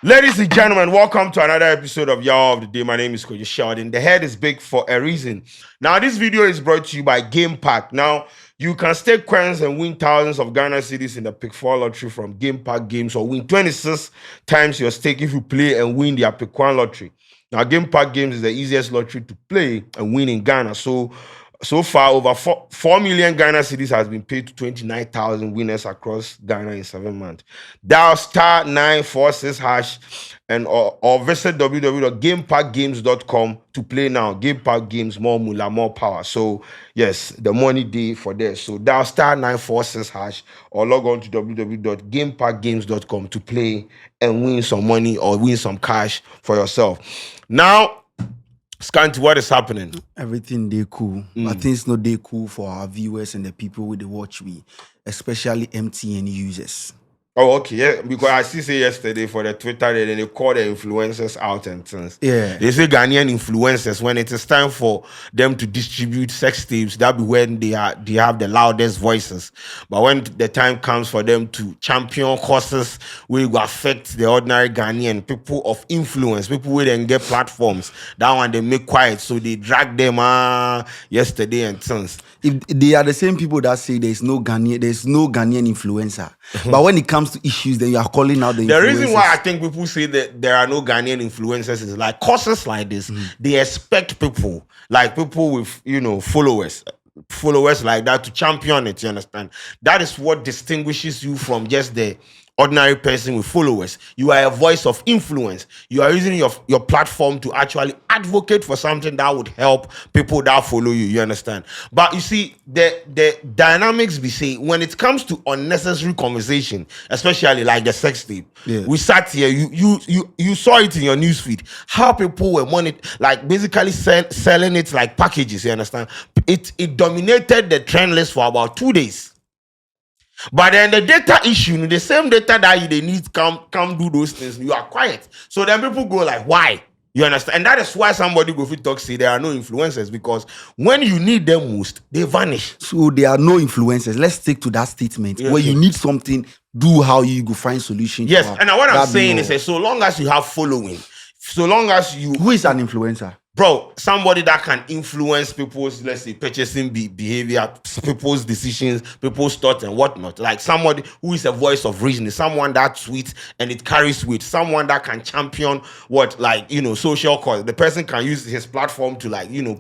Ladies and gentlemen, welcome to another episode of Y'all of the Day. My name is Sheldon. The head is big for a reason. Now, this video is brought to you by Game Pack. Now, you can stake coins and win thousands of Ghana cedis in the Pick 4 lottery from Game Pack Games, or win 26 times your stake if you play and win the Pick 1 lottery. Now, Game Pack Games is the easiest lottery to play and win in Ghana. So far, over 4 million Ghana cedis has been paid to 29,000 winners across Ghana in 7 months. Dial *946# or visit www.gamepackgames.com to play now. Game Pack Games, more moolah, more power. So yes, the money day for this. So dial *946# or log on to www.gamepackgames.com to play and win some money or win some cash for yourself. Now, Scanty, what is happening? Everything they cool. But things not they cool for our viewers and the people with the watch we, especially MTN users. Oh, okay. Yeah, because I say yesterday for the Twitter, then they call the influencers out and things. Yeah. They say Ghanaian influencers, when it is time for them to distribute sex tapes, that be when they have the loudest voices. But when the time comes for them to champion causes will affect the ordinary Ghanaian, people of influence, people who then get platforms, that one they make quiet. So they drag them yesterday and things. If they are the same people that say there's no Ghanaian influencer. But when it comes to issues, then you are calling out the influencers. The reason why I think people say that there are no Ghanaian influencers is like causes like this. They expect people with, followers like that to champion it, you understand? That is what distinguishes you from just the ordinary person with followers. You are a voice of influence. You are using your platform to actually advocate for something that would help people that follow you. You understand? But you see, the dynamics we say when it comes to unnecessary conversation, especially like the sex tape. Yeah. We sat here. You saw it in your newsfeed. How people were basically selling it like packages. You understand? It dominated the trend list for about 2 days. But then the data issue, the same data that they need come do those things, you are quiet. So then people go like, why? You understand? And that is why somebody go fit talk say there are no influencers, because when you need them most, they vanish. So there are no influencers. Let's stick to that statement. Where you need something, do how you go find solution. Yes, and what I'm saying is that so long as you have following, so long as you... Who is an influencer? Bro, somebody that can influence people's, let's say, purchasing behavior, people's decisions, people's thoughts and whatnot. Like somebody who is a voice of reason, someone that tweets and it carries weight, someone that can champion social cause. The person can use his platform to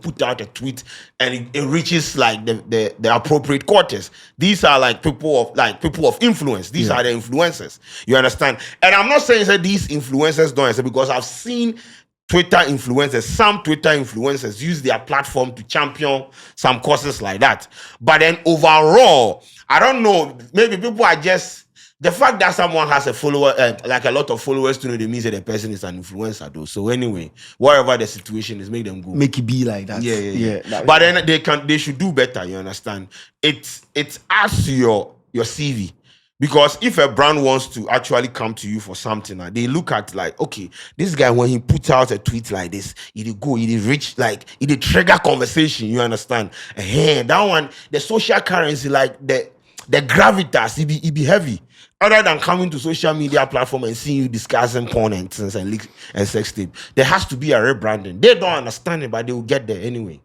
put out a tweet and it reaches like the appropriate quarters. These are like people of influence. These are the influencers. You understand? And I'm not saying that these influencers don't answer, because I've seen some Twitter influencers use their platform to champion some causes like that. But then overall, I don't know, maybe people are just, the fact that someone has a follower, like a lot of followers, to know they means that the person is an influencer though. So anyway, whatever the situation is, make them go. Make it be like that. Yeah. But then they should do better, you understand? It adds to your CV. Because if a brand wants to actually come to you for something, they look at like, okay, this guy, when he puts out a tweet like this, it reach, like, it trigger conversation, you understand? And that one, the social currency, like the gravitas, it be heavy. Other than coming to social media platform and seeing you discussing porn and things and leaks and sex tape, there has to be a rebranding. They don't understand it, but they will get there anyway.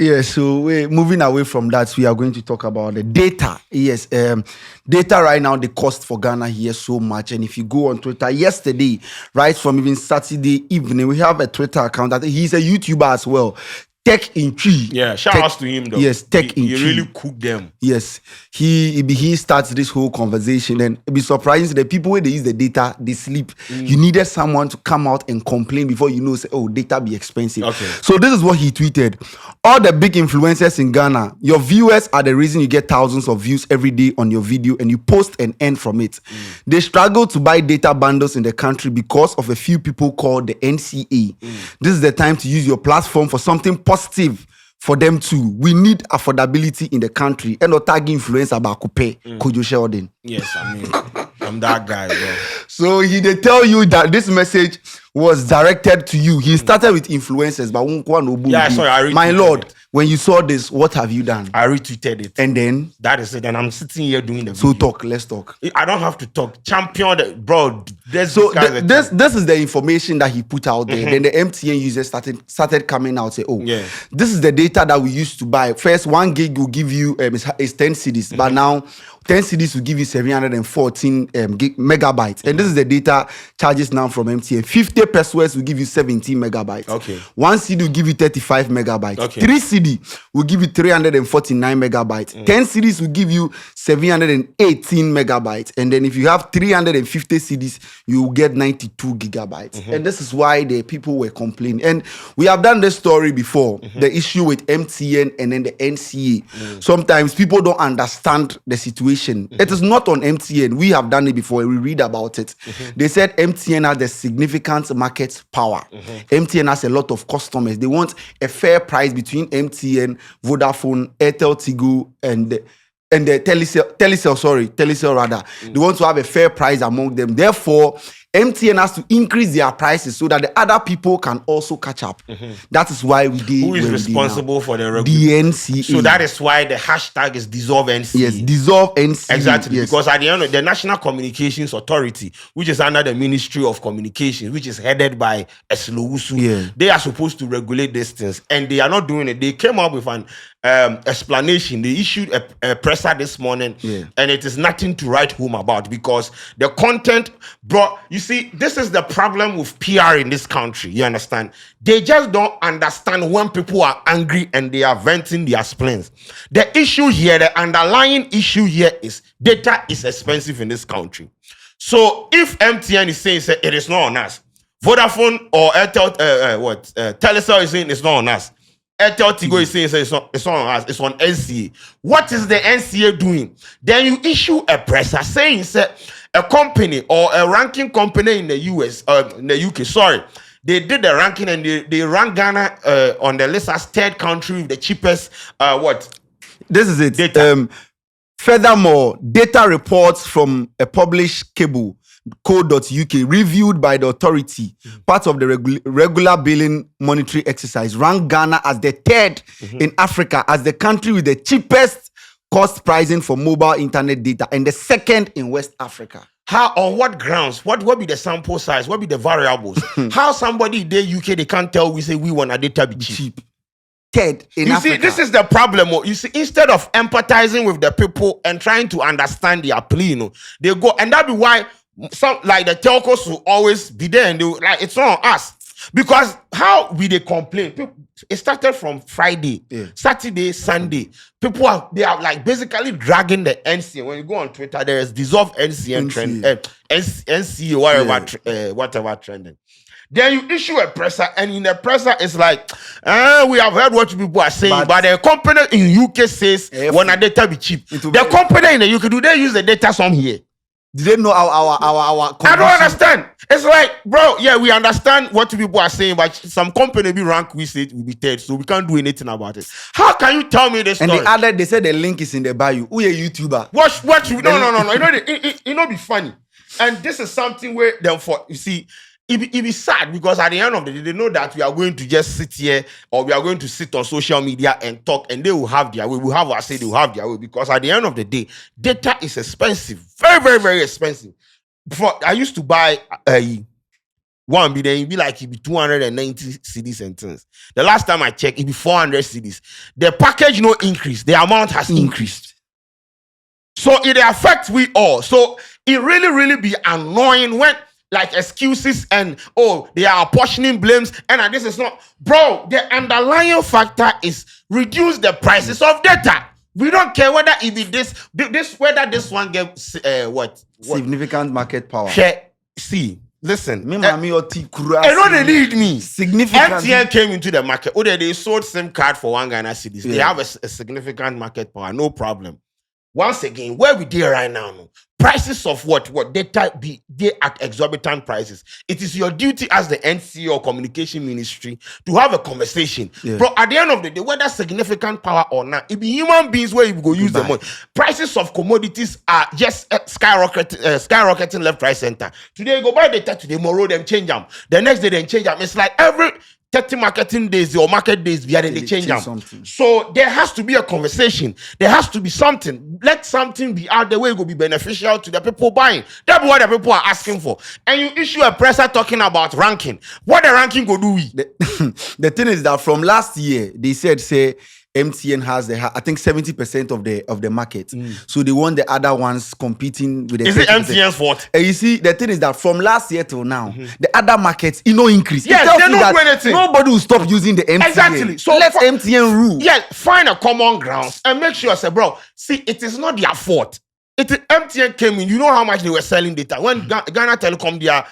Yeah, so we're moving away from that. We are going to talk about the data. Yes, data right now, the cost for Ghana here so much. And if you go on Twitter yesterday, right from even Saturday evening, we have a Twitter account that he's a YouTuber as well. Tech in Tree. Yeah, shout out to him though. Yes, Tech in Tree. He really cooked them. Yes, he starts this whole conversation, and it'd be surprising the people when they use the data, they sleep. You needed someone to come out and complain before you know, say, oh, data be expensive. Okay. So this is what he tweeted. All the big influencers in Ghana, your viewers are the reason you get thousands of views every day on your video and you post and earn from it. They struggle to buy data bundles in the country because of a few people called the NCA. This is the time to use your platform for something positive for them too. We need affordability in the country. And not tag influencer about Kwadwo Sheldon. Yes, I mean, I'm that guy, bro. So they tell you that this message was directed to you. He started with influencers, but yeah, sorry, I read my lord, When you saw this, what have you done? I retweeted it. And then that is it. And I'm sitting here doing the so video. let's talk. I don't have to talk. Champion, bro. This is the information that he put out there. Then the MTN users started coming out, say, oh, this is the data that we used to buy. First, 1 gig will give you is 10 cedis, but now 10 cedis will give you 714 megabytes. And this is the data charges now from MTN. 50 pesos will give you 17 megabytes. Okay. 1 CD will give you 35 megabytes. Okay. 3 CD will give you 349 megabytes. 10 CDs will give you 718 megabytes. And then if you have 350 CDs, you will get 92 gigabytes. And this is why the people were complaining. And we have done this story before, the issue with MTN and then the NCA. Sometimes people don't understand the situation. It is not on MTN. We have done it before. We read about it. They said MTN has a significant market power. MTN has a lot of customers. They want a fair price between MTN, Vodafone, Airtel, Tigo, and the Telecel rather. They want to have a fair price among them. Therefore, MTN has to increase their prices so that the other people can also catch up. That is why we did. Who is responsible for the NCA. So that is why the hashtag is dissolve NCA. Yes, dissolve NCA. Exactly. Yes. Because at the end of the National Communications Authority, which is under the Ministry of Communications, which is headed by Eslowusu, they are supposed to regulate these things, and they are not doing it. They came up with an explanation. They issued a presser this morning, and it is nothing to write home about because the content brought. You see, this is the problem with PR in this country. You understand? They just don't understand when people are angry and they are venting their spleens. The issue here, the underlying issue here is data is expensive in this country. So if MTN is saying it is not on us, Vodafone or Airtel, Telecel is saying it's not on us, Airtel Tigo is saying it's not on us, it's on NCA. What is the NCA doing? Then you issue a presser saying a company or a ranking company in the US, in the UK, they did the ranking and they ranked Ghana on the list as third country with the cheapest, This is it. Data. Furthermore, data reports from a published cable, Ghana.Do, reviewed by the authority, part of the regular billing monitoring exercise, ranked Ghana as the third in Africa as the country with the cheapest cost pricing for mobile internet data and the second in West Africa. How, on what grounds? What be the sample size? What be the variables? How somebody in the UK they can't tell we say we want our data be cheap. Third in Africa. You see, this is the problem. You see, instead of empathizing with the people and trying to understand their plea, they go, and that be why some like the telcos will always be there and they like it's not on us. Because how we they complain? People, it started from Friday, Saturday, Sunday. People they are like basically dragging the NCA. When you go on Twitter, there is dissolve NCA trend, NCA whatever trending. Then you issue a presser, and in the presser it's like, we have heard what people are saying, but the company in UK says when our data be cheap. The company in the UK, do they use the data some here? Do they know our I don't understand. It's like, bro, we understand what people are saying, but some company be rank, we say it will be third, so we can't do anything about it. How can you tell me this story? And they said the link is in the bio. Who a YouTuber? No. You know, be funny. And this is something where, therefore, you see, it be sad because at the end of the day, they know that we are going to just sit here or we are going to sit on social media and talk, and they will have their way. We have our say, they will have their way, because at the end of the day, data is expensive. Very, very, very expensive. Before, I used to buy one, it'd be 290 CDs and things. The last time I checked, it'd be 400 CDs. The package no increase, the amount has increased. So it affects we all. So it really, really be annoying when like excuses and they are apportioning blames, and this is not, bro. The underlying factor is reduce the prices of data. We don't care whether it be whether this one gets what significant market power. See, listen, me mami oti kura. I know they need me. Significant. MTN came into the market. They sold SIM card for 1 Ghana cedis. They have a significant market power. No problem. Once again, where we there right now, prices of what data be they at exorbitant prices. It is your duty as the NCA or communication ministry to have a conversation. But at the end of the day, whether significant power or not, it be human beings where you go use the money. Prices of commodities are just skyrocketing left, right, center. Today you go buy data, today tomorrow them change them. The next day they change them. It's like every 30 marketing days or market days, they change them. Something. So there has to be a conversation. There has to be something. Let something be out the way it will be beneficial to the people buying. That's what the people are asking for. And you issue a presser talking about ranking. What the ranking go do? The thing is that from last year, they said, say, MTN has I think 70% of the market. So they want the other ones competing with the. Is it MTN's fault? And you see, the thing is that from last year till now, the other markets, increase. Yes, they don't do anything. Nobody will stop using the MTN. Exactly. So let MTN rule. Yeah, find a common ground and make sure, say, bro, see, it is not their fault. MTN came in, you know how much they were selling data. When Ghana Telecom, their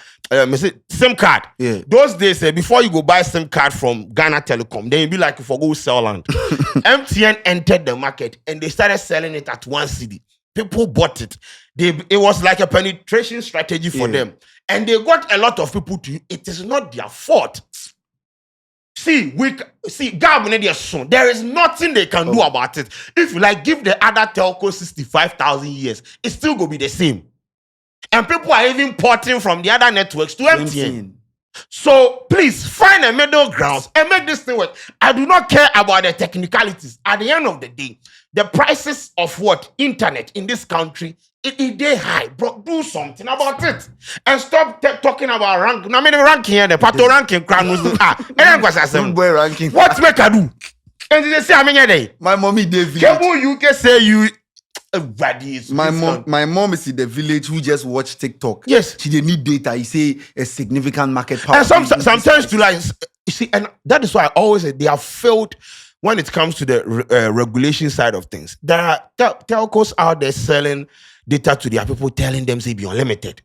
SIM card. Yeah. Those days, before you go buy SIM card from Ghana Telecom, then you be like, you for go sell land. MTN entered the market and they started selling it at 1 cedi. People bought it. It was like a penetration strategy for them. And they got a lot of people to. It is not their fault. See, there is nothing they can do about it. If you like, give the other telco 65,000 years, it's still gonna be the same. And people are even porting from the other networks to MTN. So please find a middle ground and make this thing work. I do not care about the technicalities. At the end of the day, the prices of internet in this country, it they high, bro. Do something about it and stop talking about ranking. I mean, the ranking here, the pato ranking crown was ranking. What make I do? And they say, I mean, my mommy the village. Cable you can say you. My mom is in the village who just watch TikTok. Yes, she didn't need data. He say a significant market power. And sometimes to like, you see, and that is why I always say they have failed when it comes to the regulation side of things. There are telcos out there selling data to their people, telling them say be unlimited.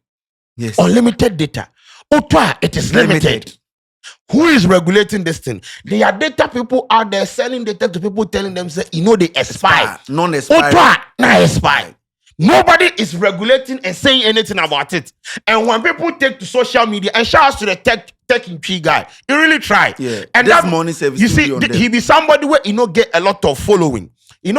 Yes, unlimited data. It is limited. Who is regulating this thing? There are data people out there selling data to people, telling them say they expire. Non-expire. Expire. Nobody is regulating and saying anything about it. And when people take to social media, and shout out to the tech in tree guy, he really tried. Yeah. And that money service. You see, he be somebody where get a lot of following. Be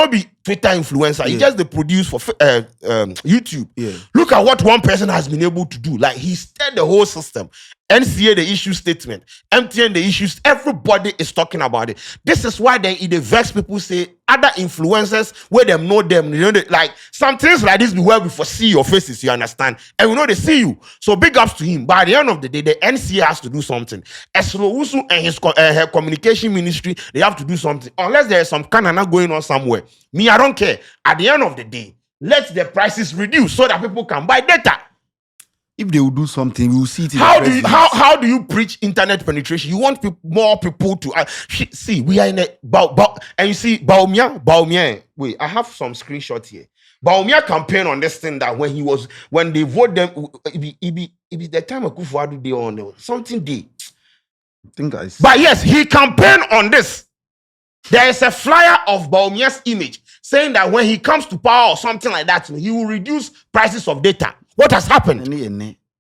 Twitter influencer. He just produce for YouTube. Yeah. Look at what one person has been able to do. Like he stirred the whole system. NCA the issue statement, MTN the issues. Everybody is talking about it. This is why then it vex people say other influencers where them know them. Like some things like this be where we foresee your faces. You understand? And we know they see you. So big ups to him. But at the end of the day, the NCA has to do something. Eslo and her communication ministry, they have to do something. Unless there is some canana going on somewhere. Me, I don't care. At the end of the day, let the prices reduce so that people can buy data. If they will do something, we will see it. How do you preach internet penetration? You want more people to see. We are in a and you see Baumia. Wait, I have some screenshots here. Baumia campaign on this thing that when they vote them, it be the time of Kwadwo day on something day. I think I see. But yes, he campaigned on this. There is a flyer of Baumia's image saying that when he comes to power or something like that, he will reduce prices of data. What has happened?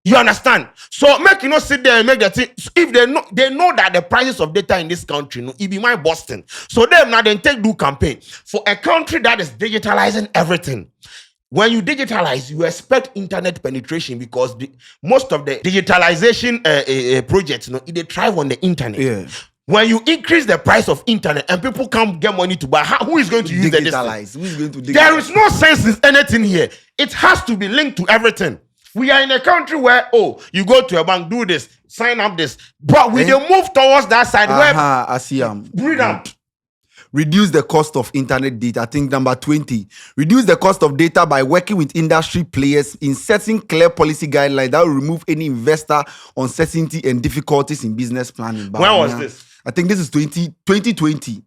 You understand? So make sit there and make the thing. If they know that the prices of data in this country, it be my Boston. So them now then do campaign for a country that is digitalizing everything. When you digitalize, you expect internet penetration because most of the digitalization projects, they thrive on the internet. Yeah. When you increase the price of internet and people can't get money to buy, who is going to use digitalize? Who is going to digitalize? There is no sense in anything here. It has to be linked to everything. We are in a country where, you go to a bank, do this, sign up this. But we don't move towards that side where... I see. Breathe out. Reduce the cost of internet data. I think number 20. Reduce the cost of data by working with industry players in setting clear policy guidelines that will remove any investor uncertainty and difficulties in business planning. When was this? I think this is 2020. 2020.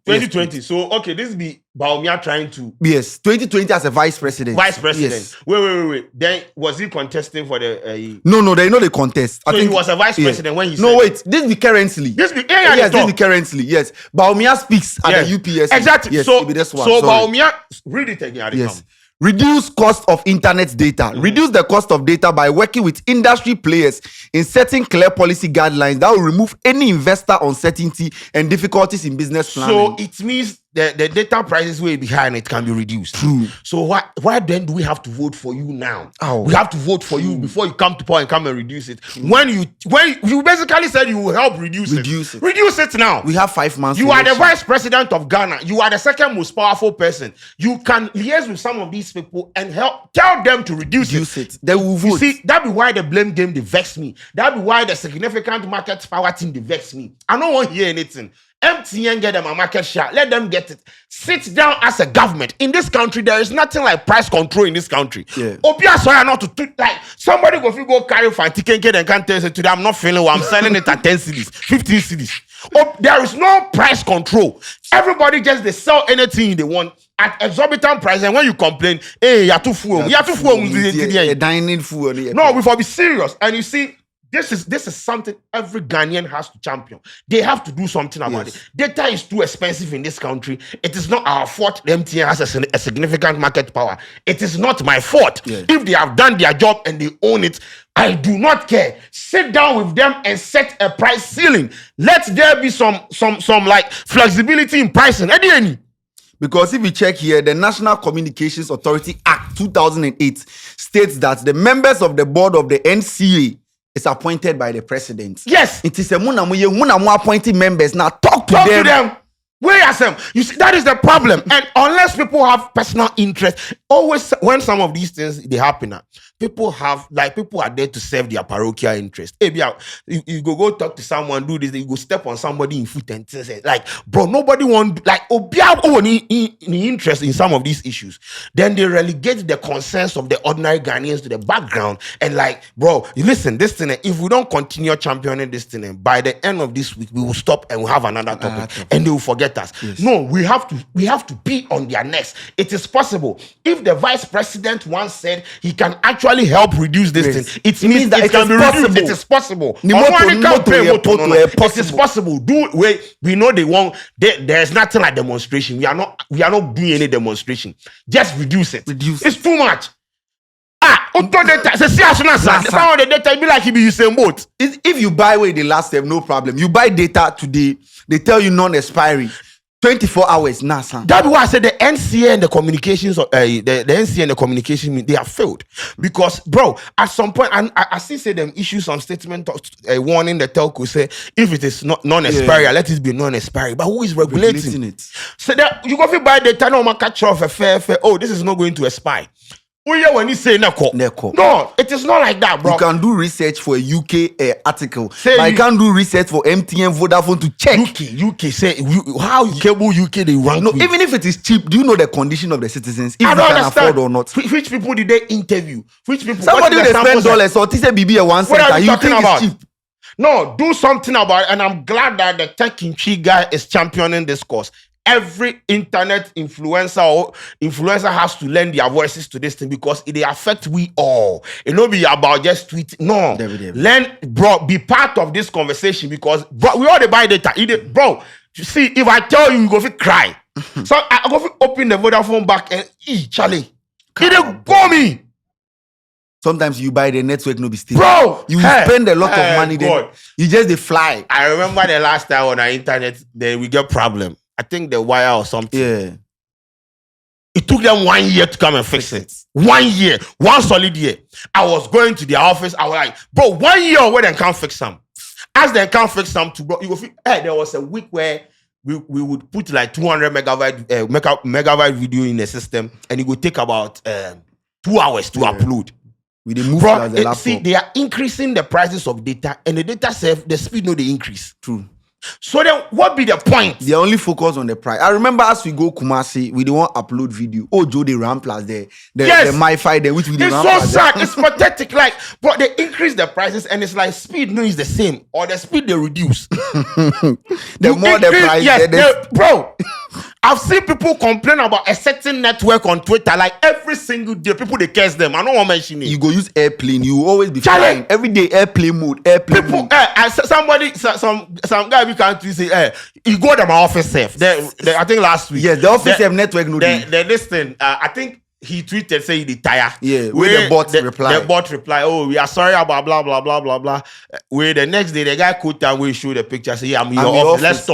Yes. So, okay, this be Baumia trying to... Yes, 2020 as a vice president. Vice president. Yes. Wait. Then, was he contesting for the... No, they know the contest. So, he was a vice president when he said... No, wait, this be currently. This be currently, yes. Baumia speaks at the UPS. Exactly. Yes, so, this one. So Baumia... Read it again. Yes. Reduce cost of internet data. Mm-hmm. Reduce the cost of data by working with industry players in setting clear policy guidelines that will remove any investor uncertainty and difficulties in business planning. So it means the data prices way behind it can be reduced. True. So why then do we have to vote for you now? Oh. We have to vote for you before you come to power and come and reduce it. When you basically said you will help reduce it. Reduce it now. We have 5 months. You are the vice president of Ghana. You are the second most powerful person. You can liaise with some of these people and tell them to reduce it. They will vote. You see, that be why the blame game they vex me. That be why the significant market power team they vex me. I don't want to hear anything. MTN get them a market share. Let them get it. Sit down as a government. In this country, there is nothing like price control in this country. Obia sorry not to like somebody go carry for ticket and can't tell you today I'm not feeling well. I'm selling it at 10 cedis, 15 cedis. There is no price control. Everybody just they sell anything they want at exorbitant price. And when you complain, hey, you're too full. You're too full. Dining food. No, we for be serious. And you see, this is something every Ghanaian has to champion. They have to do something about it. Data is too expensive in this country. It is not our fault the MTN has a significant market power. It is not my fault. If they have done their job and they own it, I do not care. Sit down with them and set a price ceiling. Let there be some like flexibility in pricing. Because if you check here, the National Communications Authority Act 2008 states that the members of the board of the NCA is appointed by the president. Yes. It is a munamu appointing members. Now talk to them. Where are them? You see, that is the problem. And unless people have personal interest, always when some of these things they happen, people are there to serve their parochial interest. Hey, you go talk to someone, do this, you go step on somebody in foot and say, like, bro, nobody want like any interest in some of these issues. Then they relegate the concerns of the ordinary Ghanaians to the background. And like, bro, listen, this thing, if we don't continue championing this thing, by the end of this week, we will stop and we'll have another topic. And they will forget us. Yes. No, we have to be on their necks. It is possible. If the vice president once said he can actually help reduce this thing, it means that it can be reduced. It is possible. It is possible. We know they won't. There is nothing like demonstration. We are not doing any demonstration. Just reduce it. It's too much. Some of the data be like you saying both. If you buy where the last step, no problem. You buy data today, they tell you non-expiry. 24 hours, son. That's why I said the NCA and the communications, the NCA and the communication, they have failed. Because, bro, at some point, and I still say them issue some statement warning the telco, say, if it is not non-expiry, let it be non-expiry. But who is regulating it? So that you go to buy data, no man catch off a fair, this is not going to expire. When you say Neko. No, it is not like that, bro. You can do research for a UK article. I can't do research for MTN Vodafone to check. UK say how cable UK they run. No, even if it is cheap, do you know the condition of the citizens? If I don't can understand. Afford or not. Which people did they interview? Which people? Somebody they spend dollars or TC BB one cent. What are you talking about? It's cheap. No, do something about it. And I'm glad that the Tech in Chi guy is championing this cause. Every internet influencer has to lend their voices to this thing because it affect we all. It not be about just tweet. No, bro, be part of this conversation because bro, we all buy data. Bro, you see, if I tell you, you go to cry. So I go to open the Vodafone back and Charlie, it go me. Sometimes you buy the network, no be still. Bro, you spend a lot of money. Then you just they fly. I remember the last time on our internet, then we get problem. I think the wire or something. Yeah. It took them 1 year to come and fix it. 1 year. 1 solid year. I was going to their office. I was like, bro, 1 year where they can't fix them. As they can't fix them, bro, you go feel, there was a week where we would put like 200 megabyte video in the system and it would take about 2 hours to upload. We move the laptop. See, they are increasing the prices of data and the data the speed no they increase. True. So then, what be the point? They only focus on the price. I remember as we go Kumasi, we don't upload video. Oh, Joe, the RAM plus the MiFi, which we it's so sad. It's pathetic. Like, but they increase the prices, and it's like speed no is the same, or the speed they reduce. The more the price, bro. I've seen people complain about a certain network on Twitter like every single day. People they curse them. I don't want to mention it. You go use airplane. You always be flying every day. Airplane mode. Mode. Some guy we can't say. You go to my office safe. I think last week. Yes, the office have network. This thing. I think he tweeted saying he tire. Yeah, where the bot reply. The bot reply, oh, we are sorry about blah blah blah blah blah. Where the next day the guy quote and we show the picture. Say, yeah, I'm in your office. Let's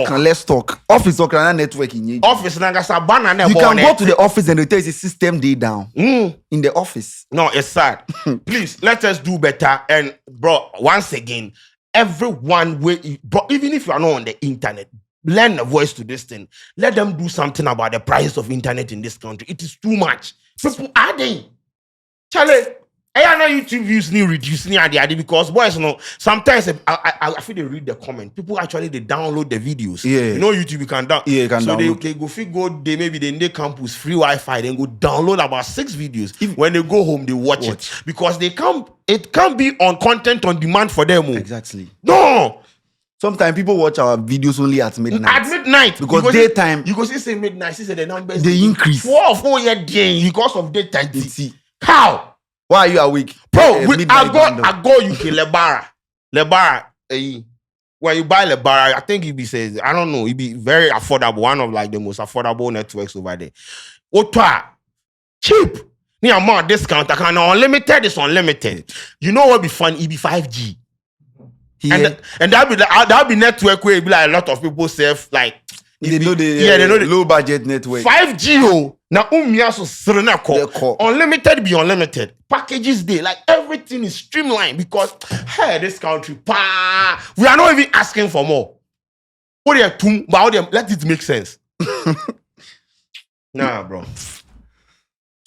talk. Office or network in office. You can go to the office and they tell you system day down in the office. No, it's sad. Please let us do better. And bro, once again, everyone bro, even if you are not on the internet, lend a voice to this thing. Let them do something about the price of internet in this country. It is too much. People adding. Charlie, I know YouTube views need reducing because boys, you know, sometimes I feel they read the comment. People actually they download the videos. Yeah. You know YouTube you can download. Yeah, you can so download. They maybe they in the campus free Wi-Fi, then go download about 6 videos. When they go home, they watch it. Because it can't be on content on demand for them. Exactly. No. Sometimes people watch our videos only at midnight. At midnight. Because daytime. You go see midnight, see the numbers. They increase. 4 year day because of daytime. How? Why are you awake? Bro, I go UK Lebara. When you buy Lebara, I think it be says, I don't know, it be very affordable. One of like the most affordable networks over there. Otwa, cheap. Near more discount. I can unlimited is unlimited. You know what be fun? It be 5G. Yeah. And that'll be network where it be like a lot of people say like they know the low budget network. 5G now unlimited be unlimited. Packages day like everything is streamlined because hey this country we are not even asking for more. What let it make sense. Nah, bro.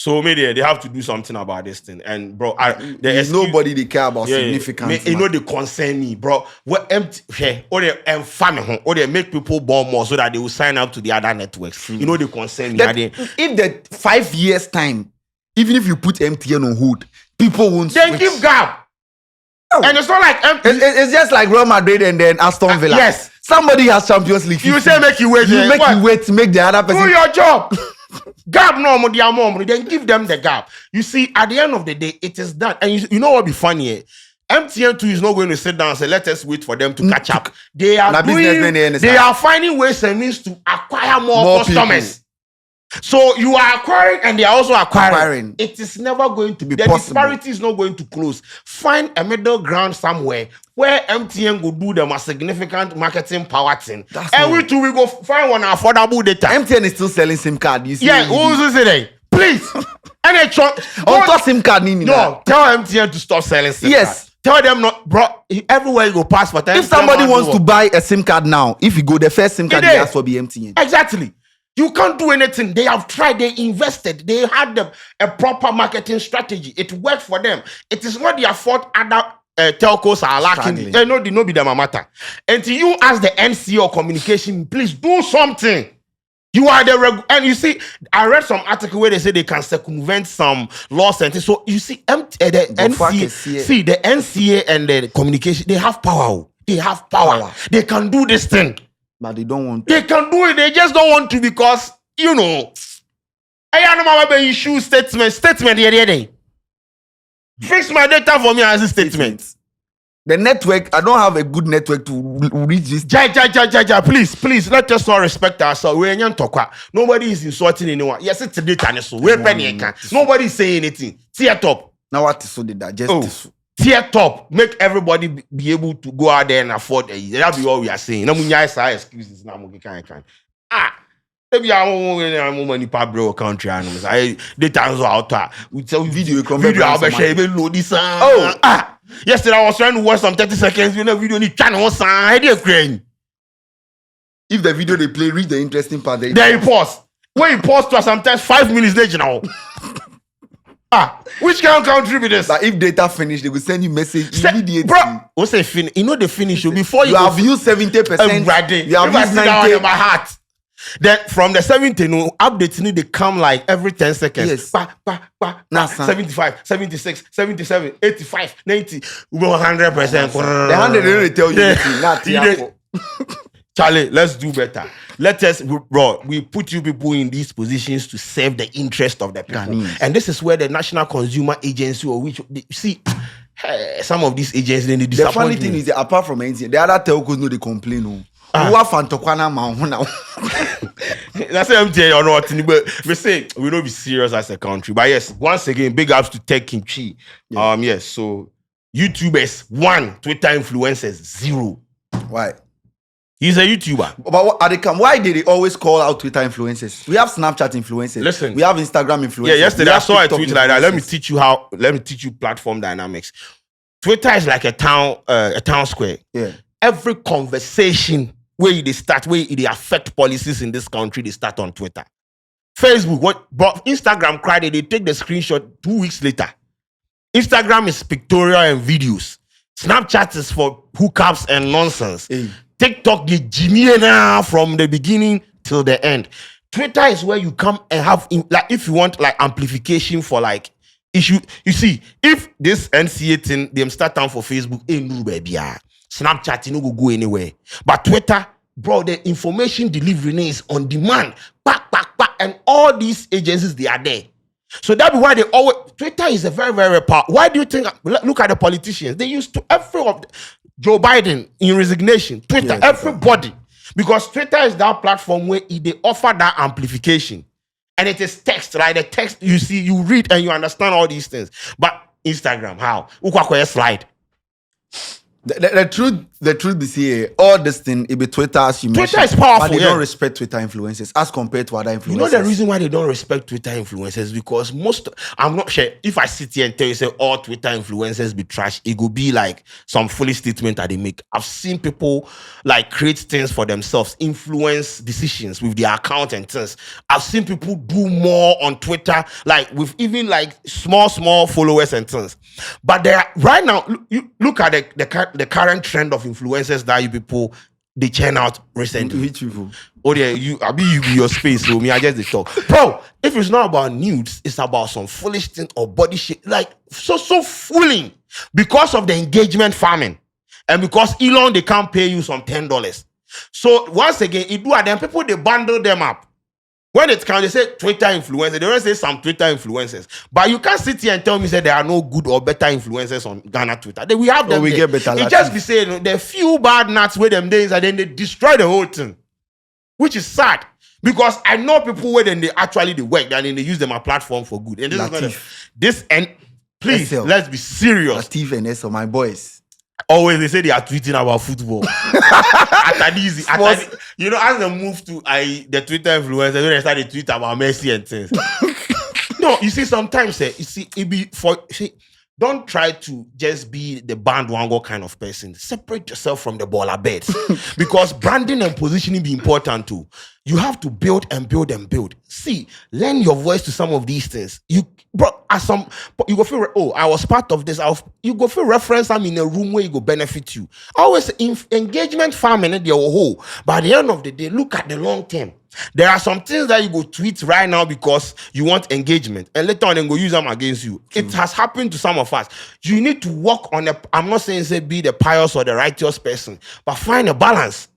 So maybe they have to do something about this thing. And bro, there's nobody they care about significance. You know they concern me, bro. What empty or they make people born more so that they will sign up to the other networks. You know they concern me. If the 5 years time, even if you put MTN on hold, people won't they switch. Give gap. Oh. And it's not like it's just like Real Madrid and then Aston Villa. Yes. Somebody has Champions League. You say make you wait. You wait to make the other person do your job. Gap no more, then give them the gap. You see, at the end of the day, it is done. And you know what be funny? MTN 2 is not going to sit down and say, let us wait for them to catch up. They are finding ways and means to acquire more customers. People. So you are acquiring and they are also acquiring. It is never going to be the possible. Disparity is not going to close. Find a middle ground somewhere where MTN will do them a significant marketing power thing. And we too we go find one affordable data. MTN is still selling SIM card. You see? Yeah, who's saying? Please. And SIM card. No, tell MTN to stop selling SIM card. Tell them not, bro. Everywhere you go, pass for time. If somebody wants to buy a SIM card now, if you go the first SIM card, they ask for be MTN. Exactly. You can't do anything. They have tried. They invested. They had a proper marketing strategy. It worked for them. It is not their fault other telcos are lacking. They know be them a matter. Until you ask the NCA or communication, please do something. You are and you see, I read some article where they say they can circumvent some laws and so you see, the NCA and the communication, they have power. They have power. They can do this thing. But they don't want to. They can do it. They just don't want to because, you know, I don't know issue statement the other day. Fix my data for me as a statement. The network, I don't have a good network to reach this. Please, let us all respect ourselves. Nobody is insulting anyone. Yes, it's a data. Nobody is saying anything. Tear top. Now what is so did that? Just tear top, make everybody be able to go out there and afford it. That'll be all we are saying. No excuses. Maybe I won't money per bro country animals. Data out. We tell video I'll be sharing load this. Yesterday I was trying to watch some 30 seconds. You know, video need channel sign. If the video they play reach the interesting part, then you pause. When you pause to sometimes 5 minutes later now. Which kind of country be this? But if data finish, they will send you message immediately. Bro, what's say finish? You know the finish before you have used 70%. You have used 90%. My heart. Then from the 70, updates need to come like every 10 seconds. Yes. 75, 76, 77, 85, 90, 100%. The 100 they don't tell you anything. Charlie, let's do better. Let us, bro, we put you people in these positions to serve the interest of the people. Ghanese. And this is where the National Consumer Agency, or which, see, some of these agencies, they disappoint. The funny thing is that apart from NCA, the other telcos know they complain. The That's MTA or not. But we say we don't be serious as a country. But yes, once again, big ups to Tech Kimchi. Yeah. Yes, so YouTubers 1, Twitter influencers 0. Why? He's a YouTuber. But why did they always call out Twitter influencers? We have Snapchat influencers. Listen, we have Instagram influencers. Yeah, yesterday I saw a tweet like that. Let me teach you platform dynamics. Twitter is like a town square. Yeah. Every conversation where they affect policies in this country, they start on Twitter. Facebook, but Instagram cried, they take the screenshot 2 weeks later. Instagram is pictorial and videos. Snapchat is for hookups and nonsense. Hey. TikTok, the Jimmy now from the beginning till the end. Twitter is where you come and have if you want like amplification for like issue. You see, if this NCA thing them start down for Facebook, no baby, Snapchat no go anywhere. But Twitter, bro, the information delivery is on demand. Back, and all these agencies they are there. So that's why they always Twitter is a very, very powerful. Why do you think? Look at the politicians. They used to Joe Biden in resignation, Twitter, everybody. Because Twitter is that platform where they offer that amplification. And it is text, right? The text, you see, you read and you understand all these things. But Instagram, how? Slide. The truth is here, all this thing, it be Twitter as you mentioned. Twitter is powerful, but they don't respect Twitter influencers as compared to other influencers. You know the reason why they don't respect Twitter influencers? Because I'm not sure, if I sit here and tell you, say, all Twitter influencers be trash, it will be like some foolish statement that they make. I've seen people like create things for themselves, influence decisions with their account and things. I've seen people do more on Twitter, like with even like small followers and things. But right now, you look at the current trend of influencers that you people they churn out recently. Which people? Oh yeah, you be your space. So me, I just they talk, bro. If it's not about nudes, it's about some foolish thing or body shit, like so fooling because of the engagement farming, and because Elon they can't pay you some $10. So once again, it do then people they bundle them up. When it comes, they say Twitter influencers. They don't say some Twitter influencers. But you can't sit here and tell me that there are no good or better influencers on Ghana Twitter. We have them. We get better. It just be saying there are few bad nuts with them days and then they destroy the whole thing. Which is sad. Because I know people where then they work and then they use them as a platform for good. And please, let's be serious. Latif and Eso, my boys. Always they say they are tweeting about football. You know, as they move to the Twitter influencers, when they start to tweet about Messi and things. No, you see, sometimes don't try to just be the bandwagon kind of person. Separate yourself from the baller beds. Because branding and positioning be important too. You have to build and build and build. See, lend your voice to some of these things. You go feel, I was part of this. You go feel reference I'm in a room where you go benefit you. Always engagement farming in the whole. But at the end of the day, look at the long term. There are some things that you go tweet right now because you want engagement, and later on then go use them against you. True. It has happened to some of us. You need to work on I'm not saying say be the pious or the righteous person, but find a balance.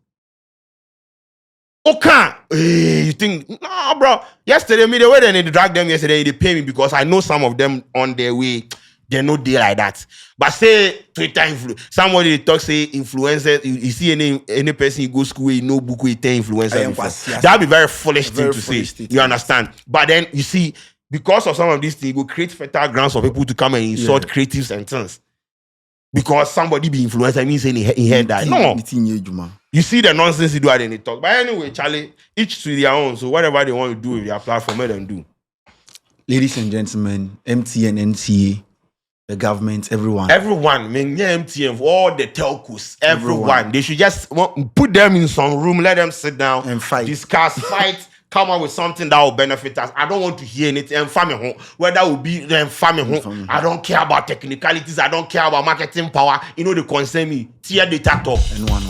Okay, you think no, bro? Yesterday, the way they drag them yesterday, they pay me because I know some of them on their way. They're no day like that. But say Twitter somebody talk say influencers. You see any person you go school, you know book with 10 influencers. That'd be very foolish thing to say. You understand? But then you see, because of some of these things, you go create fertile grounds for people to come and insult creatives and things. Because somebody be influencer means he heard that. No. You see the nonsense you do and then they talk. But anyway, Charlie, each to their own. So whatever they want to do with their platform, let them do. Ladies and gentlemen, MTN, NCA, the government, everyone, MTN, all the telcos, everyone. They should just put them in some room, let them sit down and fight, discuss, fight, come up with something that will benefit us. I don't want to hear anything. Whether it will be them family. I don't care about technicalities. I don't care about marketing power. You know, they concern me. Tear data talk. And one.